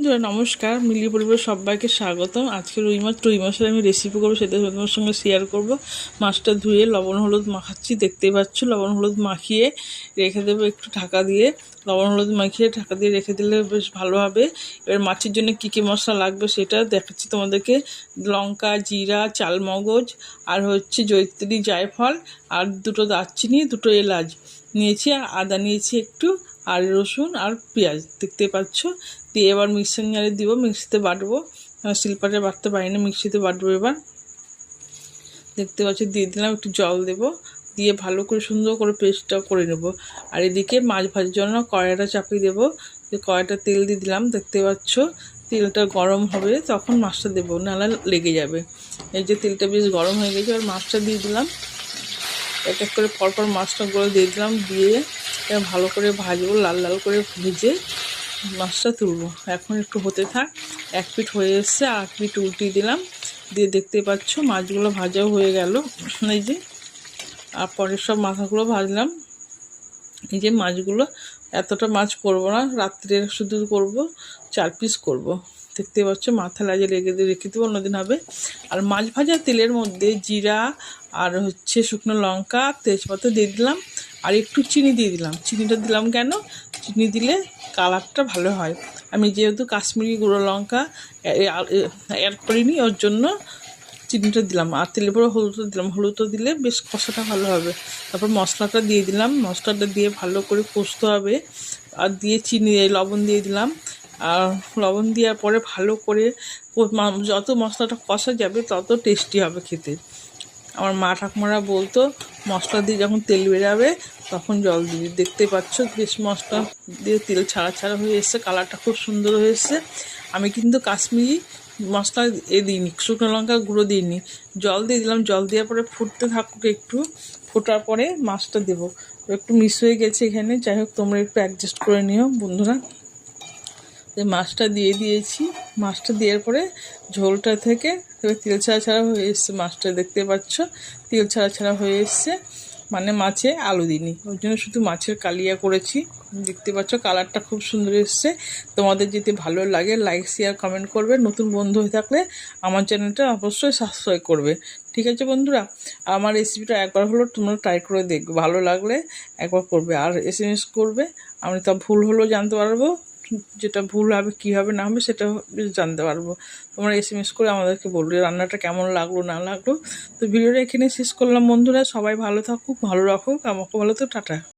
বন্ধুরা নমস্কার, মিলিয়ে পরিবারের সবাইকে স্বাগতম। আজকে রুই মাছের আমি রেসিপি করবো, সেটা তোমার সঙ্গে শেয়ার করব। মাছটা ধুয়ে লবণ হলুদ মাখাচ্ছি, দেখতেই পাচ্ছ। লবণ হলুদ মাখিয়ে রেখে দেবো একটু ঢাকা দিয়ে। লবণ হলুদ মাখিয়ে ঢাকা দিয়ে রেখে দিলে বেশ ভালো হবে। এবার মাছের জন্য কী কী মশলা লাগবে সেটা দেখাচ্ছি তোমাদেরকে। লঙ্কা, জিরা, চালমগজ, আর হচ্ছে জয়িত্রী, জায়ফল, আর দুটো দারচিনি, দুটো এলাচ নিয়েছি, আর আদা নিয়েছি একটু, আর রসুন আর পেঁয়াজ দেখতে পাচ্ছ। দিয়ে এবার মিক্সার জারে দিব, মিক্সিতে বাটবো। শিলপাটে বাটতে পারি না, মিক্সিতে বাটবো। এবার দেখতে পাচ্ছ দিয়ে দিলাম, একটু জল দেব, দিয়ে ভালো করে সুন্দর করে পেস্টটা করে নেব। আর এদিকে মাছ ভাজার জন্য কড়াইটা চাপিয়ে দেবো। কড়াইটা তেল দিয়ে দিলাম, দেখতে পাচ্ছ। তেলটা গরম হবে তখন মাছটা দেবো, নাহলে লেগে যাবে। এই যে তেলটা বেশ গরম হয়ে গেছে, আর মাছটা দিয়ে দিলাম। এক এক করে পরপর মাছটা গুলো দিয়ে দিলাম, দিয়ে ভালো করে ভাজবো, লাল লাল করে ভেজে মাছটা তুলবো। এখন একটু হতে থাক। এক পিঠ হয়ে এসছে, আর এক পিঠ উল্টিয়ে দিলাম, দিয়ে দেখতে পাচ্ছ মাছগুলো ভাজাও হয়ে গেল। এই যে, আর পরের সব মাথাগুলো ভাজলাম। এই যে মাছগুলো, এতটা মাছ করবো না, রাত্রে শুধু করব, 4 পিস করব। দেখতে পাচ্ছ মাথা লাজে রেখে দেবো, অন্যদিন হবে। আর মাছ ভাজা তেলের মধ্যে জিরা আর হচ্ছে শুকনো লঙ্কা, তেজপাতা দিয়ে দিলাম, আর একটু চিনি দিয়ে দিলাম। চিনিটা দিলাম কেন? চিনি দিলে কালারটা ভালো হয়। আমি যেহেতু কাশ্মীরি গুঁড়ো লঙ্কা অ্যাড করিনি, ওর জন্য চিনিটা দিলাম। আর তেলের পরে হলুদটা দিলাম, হলুদটা দিলে বেশ কষাটা ভালো হবে। তারপর মশলাটা দিয়ে দিলাম, মশলাটা দিয়ে ভালো করে কষতে হবে। আর দিয়ে চিনি, লবণ দিয়ে দিলাম। আর লবণ দেওয়ার পরে ভালো করে যত মশলাটা কষা যাবে তত টেস্টি হবে খেতে। আমার মা ঠাকুমারা বলতো, মশলা দিয়ে যখন তেল বেরাবে তখন জল দিবি। দেখতে পাচ্ছ বেশ মশলা দিয়ে তেল ছাড়া ছাড়া হয়ে এসছে, কালারটা খুব সুন্দর হয়ে এসছে। আমি কিন্তু কাশ্মীরি মশলা দিইনি, শুকনো লঙ্কা গুঁড়ো দিইনি। জল দিয়ে দিলাম, জল দেওয়ার পরে ফুটতে থাকুক একটু। ফোটার পরে মাছটা দেবো। একটু মিস হয়ে গেছে এখানে, যাই হোক তোমরা একটু অ্যাডজাস্ট করে নিও বন্ধুরা। মাছটা দিয়ে দিয়েছি। মাছটা দেওয়ার পরে ঝোলটা থেকে এবার তেল ছাড়া ছাড়া হয়ে এসছে মাছটা, দেখতে পাচ্ছ তেল ছাড়া ছাড়া হয়ে এসছে। মানে মাছে আলু দিইনি, ওই জন্য শুধু মাছের কালিয়া করেছি। দেখতে পাচ্ছ কালারটা খুব সুন্দর এসছে। তোমাদের যদি ভালো লাগে লাইক, শেয়ার, কমেন্ট করবে। নতুন বন্ধু হয়ে থাকলে আমার চ্যানেলটা অবশ্যই সাবস্ক্রাইব করবে। ঠিক আছে বন্ধুরা, আমার রেসিপিটা একবার হলো তোমরা ট্রাই করে দেখবে, ভালো লাগলে একবার করবে, আর SMS করবে। আমি তা ভুল হলেও জানতে পারবো, যেটা ভুল হবে কী হবে না হবে সেটা জানতে পারবো। তোমরা SMS করে আমাদেরকে বলবে রান্নাটা কেমন লাগলো না লাগলো। তো ভিডিওটা এখানে শেষ করলাম বন্ধুরা। সবাই ভালো থাকুক, ভালো রাখুক, আমাকে ভালো তো, টাটা।